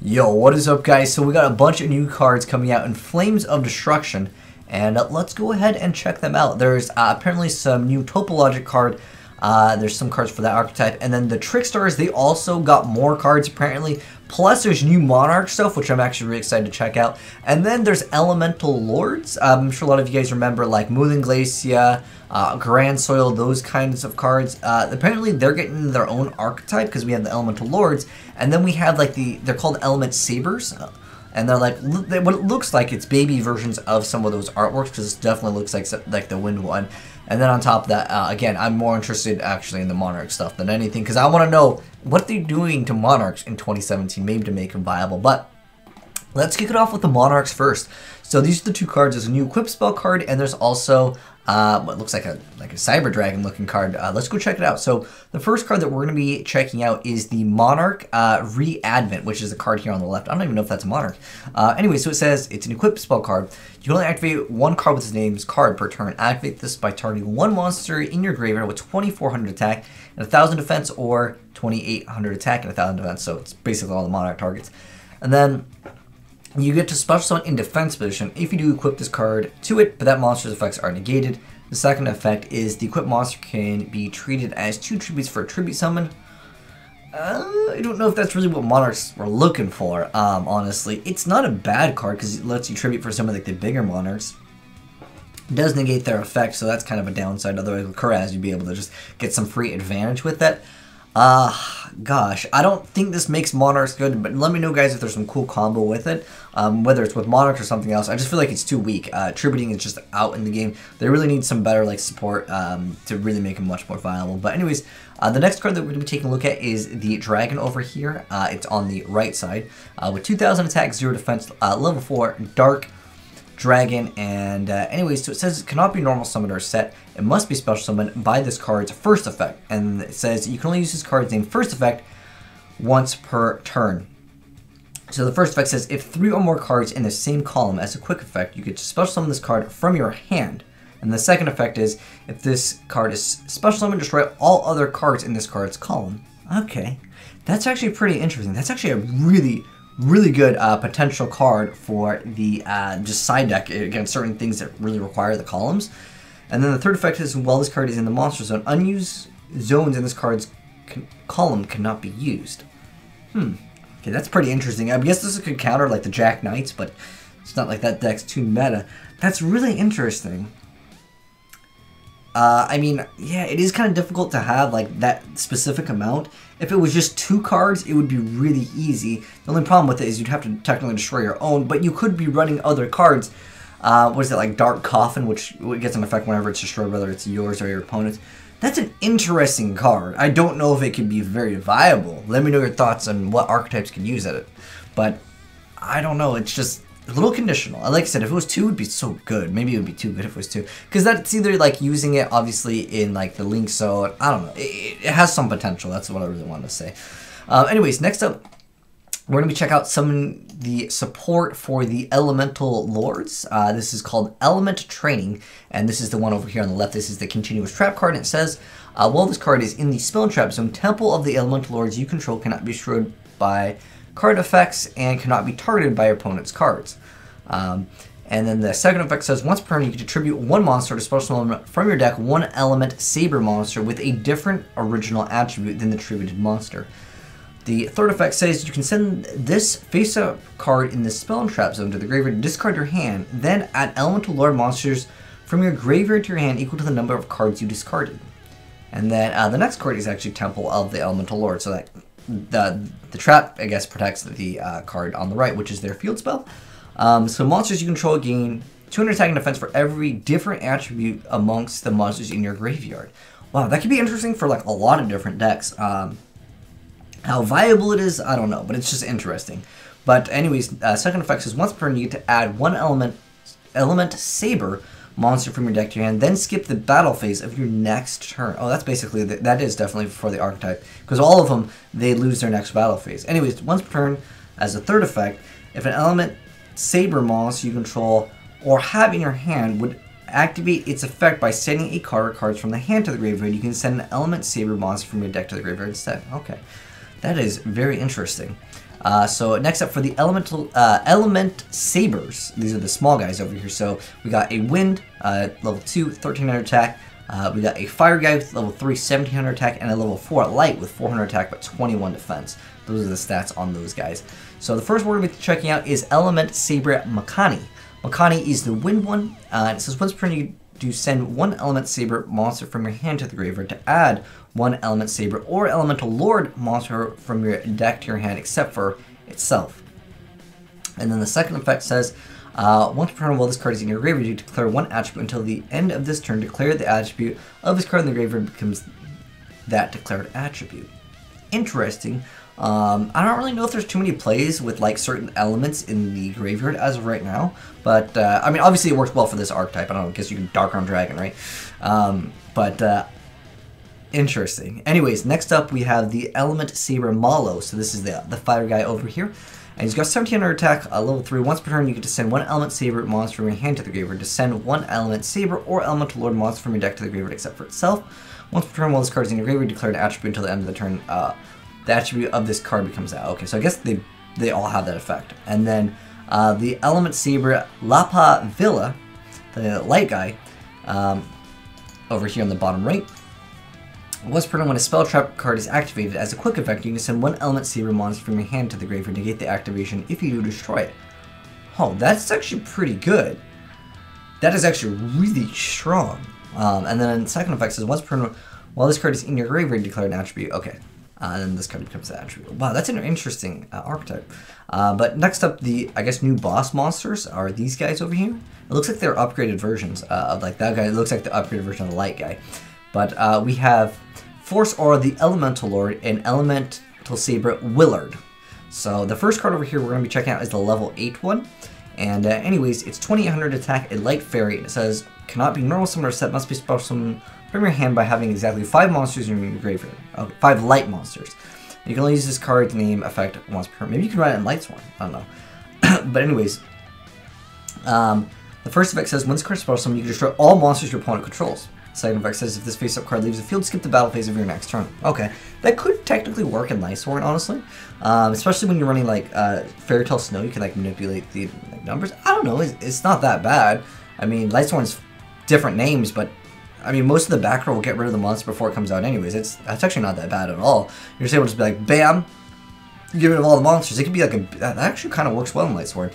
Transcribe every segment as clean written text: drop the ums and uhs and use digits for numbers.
Yo, what is up, guys? So we got a bunch of new cards coming out in Flames of Destruction, and let's go ahead and check them out. There's apparently some new topologic card. There's some cards for that archetype, and then the Trickstars, they also got more cards apparently. Plus there's new Monarch stuff, which I'm actually really excited to check out. And then there's Elemental Lords. I'm sure a lot of you guys remember like Moon Glacia, Grand Soil, those kinds of cards. Apparently they're getting their own archetype because we have the Elemental Lords, and then we have like they're called Element Sabers. And they're like, what it looks like, it's baby versions of some of those artworks, because it definitely looks like the Wind one. And then on top of that, again, I'm more interested actually in the Monarch stuff than anything, because I want to know what they're doing to Monarchs in 2017, maybe to make them viable. But let's kick it off with the Monarchs first. So these are the two cards. There's a new equip spell card, and there's also what looks like a Cyber Dragon looking card. Let's go check it out. So the first card that we're going to be checking out is the Monarch Re-Advent, which is the card here on the left. I don't even know if that's a Monarch. Anyway, so it says it's an equip spell card. You can only activate one card with its name's card per turn. Activate this by targeting one monster in your graveyard with 2400 attack and 1000 defense, or 2800 attack and 1000 defense. So it's basically all the Monarch targets. And then you get to special summon in defense position if you do equip this card to it, but that monster's effects are negated. The second effect is the equipped monster can be treated as 2 tributes for a tribute summon. I don't know if that's really what Monarchs were looking for, honestly. It's not a bad card because it lets you tribute for some of like the bigger Monarchs. It does negate their effect, so that's kind of a downside. Otherwise with Kuraz you'd be able to just get some free advantage with that. Gosh, I don't think this makes Monarchs good, but let me know, guys, if there's some cool combo with it, whether it's with Monarch or something else. I just feel like it's too weak. Tributing is just out in the game. They really need some better like support to really make them much more viable. But anyways, the next card that we're going to be taking a look at is the Dragon over here. It's on the right side with 2000 attack, 0 defense, level 4, Dark Dragon, and anyways, so it says it cannot be normal summoned or set. It must be special summoned by this card's first effect, and it says you can only use this card's name first effect once per turn. So the first effect says if 3 or more cards in the same column as a quick effect, you get to special summon this card from your hand. And the second effect is if this card is special summoned, destroy all other cards in this card's column. Okay, that's actually pretty interesting. That's actually a really good potential card for the just side deck against certain things that really require the columns. And then the third effect is while this card is in the monster zone, unused zones in this card's column cannot be used. Okay, that's pretty interesting. I guess this could counter like the Jack Knights, but it's not like that deck's too meta. That's really interesting. I mean, yeah, it is kind of difficult to have like that specific amount. If it was just 2 cards, it would be really easy. The only problem with it is you'd have to technically destroy your own, but you could be running other cards. What is it, like Dark Coffin, which gets an effect whenever it's destroyed, whether it's yours or your opponent's. That's an interesting card. I don't know if it could be very viable. Let me know your thoughts on what archetypes could use it. But I don't know, it's just a little conditional. Like I said, if it was 2, it would be so good. Maybe it would be too good if it was 2. Because that's either like using it, obviously, in like the Link Zone. I don't know. It has some potential. That's what I really wanted to say. Anyways, next up, we're going to be checking out some of the support for the Elemental Lords. This is called Element Training, and this is the one over here on the left. This is the Continuous Trap card, and it says, while this card is in the Spell and Trap Zone, Temple of the Elemental Lords you control cannot be destroyed by card effects and cannot be targeted by your opponent's cards. And then the second effect says, once per turn you can attribute one monster to special summon from your deck one Element Saber monster with a different original attribute than the attributed monster. The third effect says you can send this face-up card in the Spell and Trap Zone to the graveyard, discard your hand, then add Elemental Lord monsters from your graveyard to your hand equal to the number of cards you discarded. And then the next card is actually Temple of the Elemental Lord, so that the trap, I guess, protects the card on the right, which is their field spell. So monsters you control gain 200 attack and defense for every different attribute amongst the monsters in your graveyard. Wow, that could be interesting for like a lot of different decks. How viable it is, I don't know, but it's just interesting. But anyways, second effect is once per turn you get to add one Element Saber monster from your deck to your hand, then skip the battle phase of your next turn. Oh, that's basically, that is definitely for the archetype, because all of them, they lose their next battle phase. Anyways, once per turn, as a third effect, if an Element Saber monster you control or have in your hand would activate its effect by sending a card or cards from the hand to the graveyard, you can send an Element Saber monster from your deck to the graveyard instead. Okay. That is very interesting. So next up for the Element Sabers, these are the small guys over here. So we got a Wind, level 2, 1300 attack. We got a Fire guy with level 3, 1700 attack, and a level 4 Light with 400 attack but 21 defense. Those are the stats on those guys. So the first one we're going to be checking out is Element Saber Makani. Makani is the Wind one, and it says once per turn you send one Element Saber monster from your hand to the graveyard to add one Element Saber or Elemental Lord monster from your deck to your hand except for itself. And then the second effect says, once per turn while this card is in your graveyard, you declare one attribute until the end of this turn. Declare the attribute of this card in the graveyard becomes that declared attribute. Interesting. I don't really know if there's too many plays with like certain elements in the graveyard as of right now, but I mean obviously it works well for this archetype. I don't know, because you can Dark-Armed Dragon, right? Interesting. Anyways, next up we have the Element Saber Malo. So this is the fire guy over here. And he's got 1700 attack, level 3. Once per turn, you get to send one Element Saber monster from your hand to the graveyard. To send one Element Saber or Elemental Lord monster from your deck to the graveyard except for itself. Once per turn, while this card is in your graveyard, declare an attribute until the end of the turn. The attribute of this card becomes that. Okay, so I guess they all have that effect. And then the Element Saber Lapa Villa, the light guy, over here on the bottom right. Once per turn, when a spell trap card is activated as a quick effect, you can send one Element Saber monster from your hand to the graveyard to negate the activation. If you do, destroy it. Oh, that's actually pretty good. That is actually really strong. And then the second effect says once per turn, while this card is in your graveyard, declare an attribute. Okay. And then this card becomes the attribute. Wow, that's an interesting archetype. But next up, the, I guess, new boss monsters are these guys over here. It looks like they're upgraded versions of like that guy. It looks like the upgraded version of the light guy. But we have Force Aura, the Elemental Lord, and Elemental Saber Willard. So the first card over here we're going to be checking out is the level 8 one. And anyways, it's 2800 attack, a light fairy. And it says, cannot be normal summon or set, must be special summon from your hand by having exactly 5 monsters in your graveyard. Okay, 5 light monsters. You can only use this card's name effect once per turn. Maybe you can write it in Lightsworn. I don't know. But anyways, the first effect says, when this card special summon, you can destroy all monsters your opponent controls. The second effect says, if this face-up card leaves the field, skip the battle phase of your next turn. Okay, that could technically work in Lightsworn, honestly. Especially when you're running like Fairy Tale Snow, you can like manipulate the numbers. I don't know, it's not that bad. I mean, Lightsworn's different names, but I mean, most of the back row will get rid of the monster before it comes out anyways. That's actually not that bad at all. You're just able to just be like, bam, get rid of all the monsters. It could be like that actually kind of works well in Lightsworn.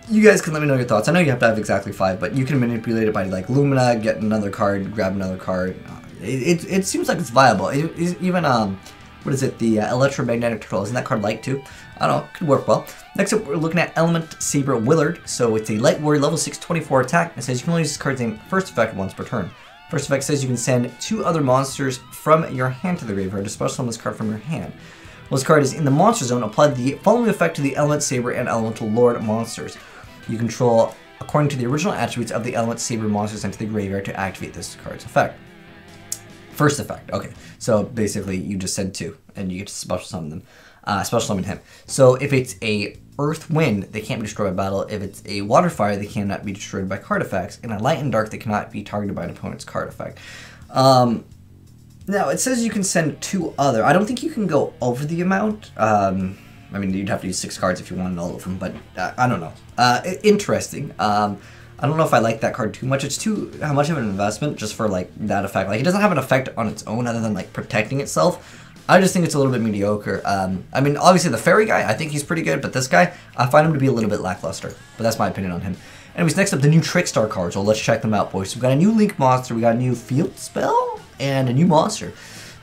You guys can let me know your thoughts. I know you have to have exactly 5, but you can manipulate it by like Lumina, get another card, grab another card. It seems like it's viable. Even, what is it, the Electromagnetic Turtle, isn't that card light too? I don't know, could work well. Next up, we're looking at Element Saber Willard. So it's a light warrior, level 6, 24 attack. It says you can only use this card's name first effect once per turn. First effect says you can send 2 other monsters from your hand to the graveyard to special summon this card from your hand. While this card is in the monster zone, apply the following effect to the Element Saber and Elemental Lord monsters you control according to the original attributes of the Element Saber monsters sent to the graveyard to activate this card's effect. First effect, okay. So basically you just send 2 and you get to special summon them. Special summon him. So if it's a Earth Wind, they can't be destroyed by battle. If it's a Water Fire, they cannot be destroyed by card effects. And a Light and Dark, they cannot be targeted by an opponent's card effect. Now, it says you can send 2 other. I don't think you can go over the amount. I mean, you'd have to use 6 cards if you wanted all of them, but I don't know. Interesting. I don't know if I like that card too much. It's too much of an investment just for, like, that effect. Like, it doesn't have an effect on its own other than, like, protecting itself. I just think it's a little bit mediocre. I mean, obviously the fairy guy, I think he's pretty good, but this guy, I find him to be a little bit lackluster. But that's my opinion on him. Anyways, next up, the new Trickstar cards. So let's check them out, boys. So we got a new Link monster, we got a new Field Spell, and a new monster.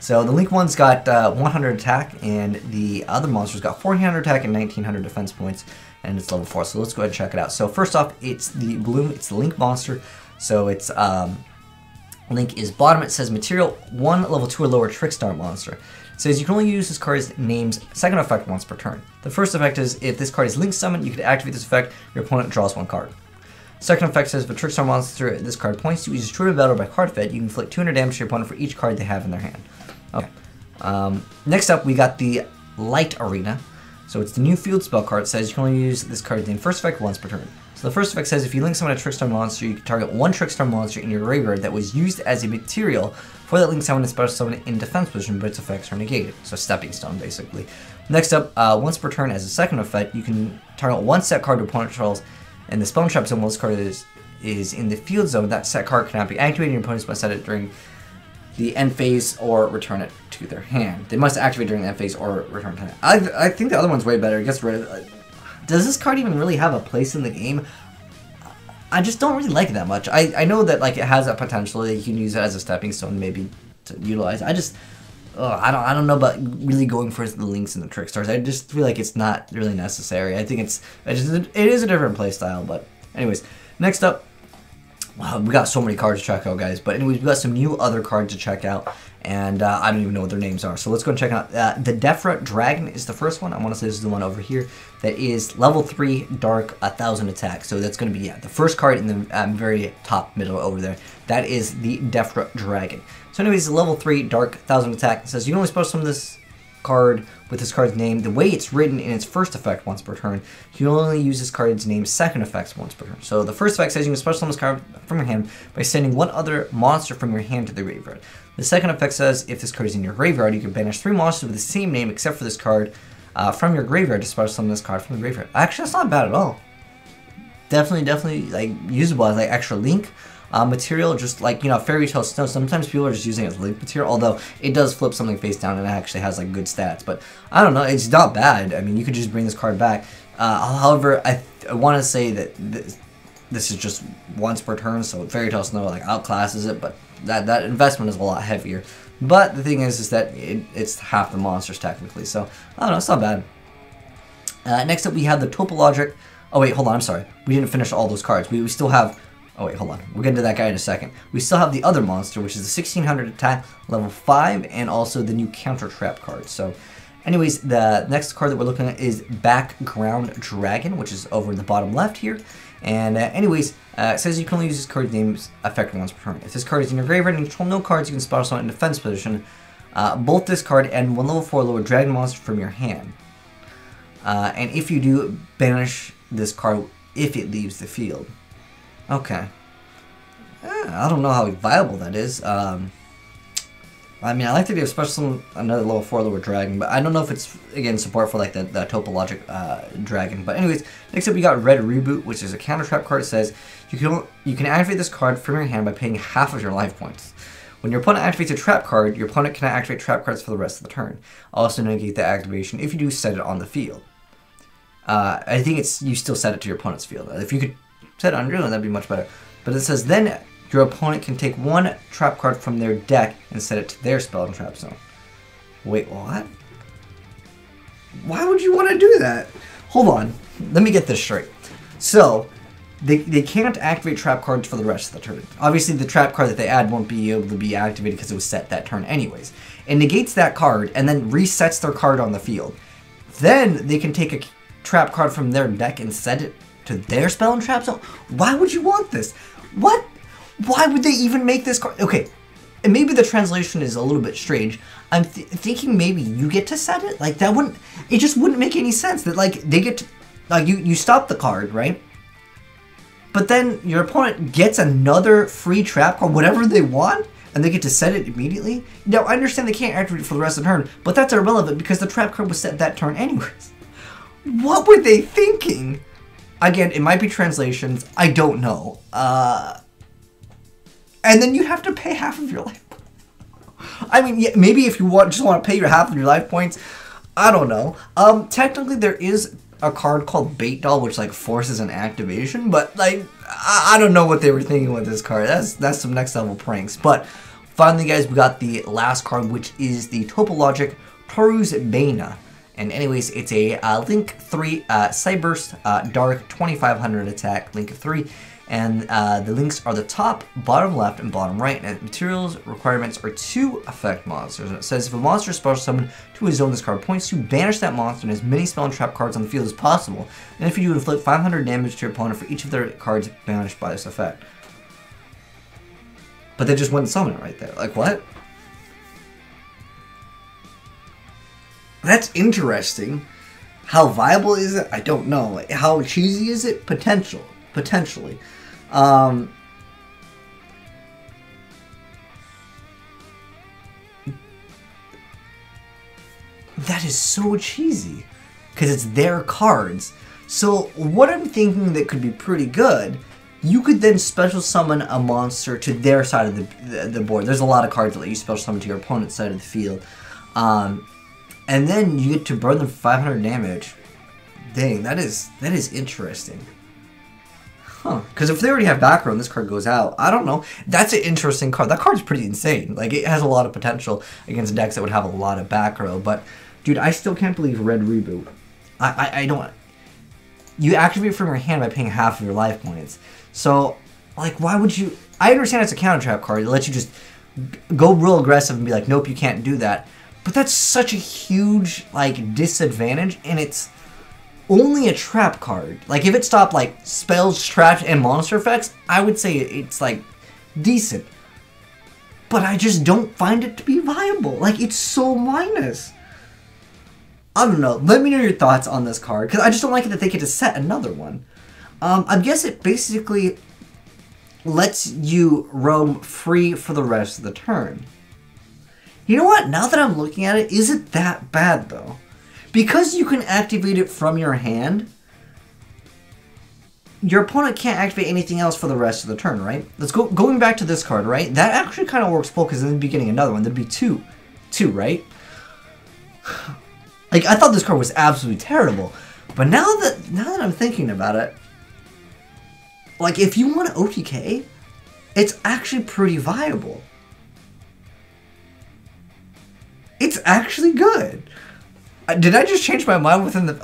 So the Link one's got 100 attack, and the other monster's got 1400 attack and 1900 defense points, and it's level 4. So let's go ahead and check it out. So first off, it's the Bloom, it's the Link monster. So it's Link is bottom. It says material 1, level 2 or lower Trickstar monster. It says you can only use this card's name's second effect once per turn. The first effect is if this card is Link summoned, you can activate this effect, your opponent draws 1 card. Second effect says if a Trickstar monster this card points to is destroyed in battle by card effect, you can inflict 200 damage to your opponent for each card they have in their hand. Okay. Next up, we got the Light Arena. So it's the new field spell card. It says you can only use this card's name first effect once per turn. So the first effect says if you link summon a Trickstar monster, you can target one Trickstar monster in your graveyard that was used as a material for that link summon and special summon in defense position, but its effects are negated. So stepping stone, basically. Next up, once per turn as a second effect, you can target one set card to opponent controls, and the spell and trap zone while this card is in the field zone. That set card cannot be activated, and your opponents must set it during the end phase or return it to their hand. They must activate during the end phase or return to hand. I think the other one's way better. It gets rid of. Does this card even really have a place in the game? I just don't really like it that much. I know that like it has a potential that you can use it as a stepping stone maybe to utilize. I don't know about really going for the links and the Trickstars. I just feel like it's not really necessary. I think it is a different play style. But anyways, next up. Wow, we got so many cards to check out, guys. But anyways, we got some new other cards to check out, and I don't even know what their names are. So let's go and check out. The DevPRO Dragon is the first one. I want to say this is the one over here that is level 3 dark 1000 attack. So that's going to be the first card in the very top middle over there. That is the DevPRO Dragon. So anyways, level 3 dark 1000 attack. It says you can only special summon this card with this card's name the way it's written in its first effect once per turn. You can only use this card's name's second effects once per turn. So the first effect says you can special summon this card from your hand by sending one other monster from your hand to the graveyard. The second effect says if this card is in your graveyard, you can banish 3 monsters with the same name except for this card from your graveyard to special summon this card from the graveyard. Actually, that's not bad at all. Definitely like usable as like extra link material, just like, you know, Fairy Tale Snow. Sometimes people are just using it as link material, although it does flip something face down and it actually has like good stats. But I don't know, it's not bad. I mean, you could just bring this card back. However, I want to say that this is just once per turn, so Fairy Tale Snow like outclasses it, but that investment is a lot heavier. But the thing is that it's half the monsters technically, so I don't know, it's not bad. Next up, we have the Topologic. Oh wait, hold on, I'm sorry. We didn't finish all those cards. We still have. Oh wait, hold on. We'll get into that guy in a second. We still have the other monster, which is the 1600 attack, level 5, and also the new counter trap card. So, anyways, the next card that we're looking at is Background Dragon, which is over in the bottom left here. And anyways, it says you can only use this card's name's effect once per turn. If this card is in your graveyard and you control no cards, you can special summon in defense position both this card and one level 4 lower dragon monster from your hand. And if you do, banish this card if it leaves the field. Okay. I don't know how viable that is. I mean, I like to give special another level 4 lower dragon, but I don't know if it's, again, support for like the Topologic dragon. But anyways, next up we got Red Reboot, which is a counter trap card. It says you can activate this card from your hand by paying half of your life points. When your opponent activates a trap card, your opponent cannot activate trap cards for the rest of the turn. Also negate the activation if you do set it on the field. I think you still set it to your opponent's field. If you could set it on your own, that'd be much better. But it says then your opponent can take one trap card from their deck and set it to their spell and trap zone. Wait, what? Why would you want to do that? Hold on, let me get this straight. So, they can't activate trap cards for the rest of the turn. Obviously, the trap card that they add won't be able to be activated because it was set that turn anyways. It negates that card and then resets their card on the field. Then they can take a trap card from their deck and set it to their spell and trap zone. Why would you want this? What? Why would they even make this card? Okay, and maybe the translation is a little bit strange. I'm thinking maybe you get to set it? Like, that wouldn't, it just wouldn't make any sense that, like, they get to, like, you stop the card, right? But then your opponent gets another free trap card, whatever they want, and they get to set it immediately? Now, I understand they can't activate it for the rest of the turn, but that's irrelevant because the trap card was set that turn anyways. What were they thinking? Again, it might be translations. I don't know. And then you have to pay half of your life. I mean, yeah, maybe if you just want to pay your half of your life points, I don't know. Technically, there is a card called Bait Doll, which like forces an activation, but like I don't know what they were thinking with this card. That's some next level pranks. But finally, guys, we got the last card, which is the Topologic Toru's Bana. And anyways, it's a Link 3 Sabers Dark 2500 attack, Link 3. And the links are the top, bottom left, and bottom right. And materials requirements are 2 effect monsters. And it says if a monster is special summoned to a zone this card points to, banish that monster and as many spell and trap cards on the field as possible. And if you do, inflict 500 damage to your opponent for each of their cards banished by this effect. But they just wouldn't summon it right there. Like, what? That's interesting. How viable is it? I don't know. How cheesy is it? Potentially. That is so cheesy because it's their cards. So what I'm thinking that could be pretty good, you could then special summon a monster to their side of the board. There's a lot of cards that let you special summon to your opponent's side of the field. And then you get to burn them for 500 damage. Dang, that is interesting. Huh. Because if they already have back row and this card goes out, I don't know. That's an interesting card. That card's pretty insane. Like, it has a lot of potential against decks that would have a lot of back row. But, dude, I still can't believe Red Reboot. I don't... You activate from your hand by paying half of your life points. So, like, why would you... I understand it's a counter trap card. It lets you just go real aggressive and be like, nope, you can't do that. But that's such a huge, like, disadvantage, and it's only a trap card. Like, if it stopped, like, spells, traps, and monster effects, I would say it's, like, decent. But I just don't find it to be viable. Like, it's so minus. I don't know. Let me know your thoughts on this card, because I just don't like it that they get to set another one. I guess it basically lets you roam free for the rest of the turn. You know what? Now that I'm looking at it, is it that bad, though? Because you can activate it from your hand, your opponent can't activate anything else for the rest of the turn, right? Let's go. Going back to this card, right? That actually kind of works well, because then they'd be getting another one. There'd be two, right? Like, I thought this card was absolutely terrible. But now that I'm thinking about it, like, if you want to OTK, it's actually pretty viable. It's actually good. Did I just change my mind within the...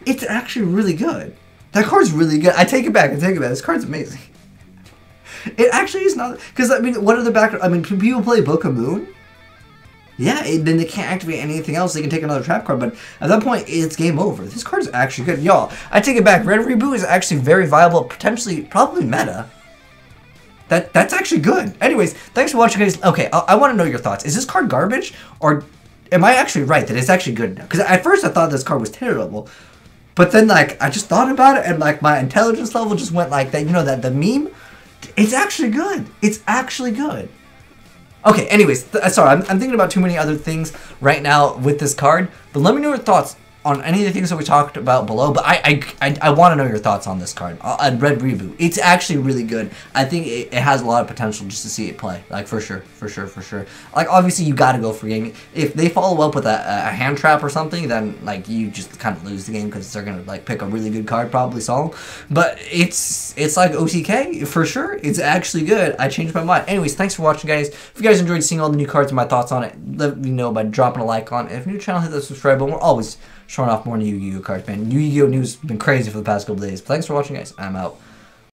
it's actually really good. That card's really good. I take it back. This card's amazing. It actually is not... Because, I mean, what are the back... I mean, can people play Book of Moon? Yeah, then they can't activate anything else. They can take another trap card, but at that point, it's game over. This card is actually good. Y'all, I take it back. Red Reboot is actually very viable, potentially, probably meta. That's actually good. Anyways, thanks for watching, guys. Okay, I want to know your thoughts. Is this card garbage, or am I actually right that it's actually good now? Because at first I thought this card was terrible, but then, like, I just thought about it, and, like, my intelligence level just went like that. You know, that the meme? It's actually good. It's actually good. Okay, anyways, sorry, I'm thinking about too many other things right now with this card, but let me know your thoughts on any of the things that we talked about below. But I want to know your thoughts on this card, on Red Reboot. It's actually really good. I think it has a lot of potential just to see it play, like, for sure. Like, obviously, you got to go for game. If they follow up with a hand trap or something, then, like, you just kind of lose the game, because they're going to, like, pick a really good card, probably solve. But it's like OTK, for sure. It's actually good. I changed my mind. Anyways, thanks for watching, guys. If you guys enjoyed seeing all the new cards and my thoughts on it, let me know by dropping a like on it. If you're new to the channel, hit the subscribe button. We're always showing off more new Yu-Gi-Oh cards, man. Yu-Gi-Oh news has been crazy for the past couple days. Thanks for watching, guys. I'm out.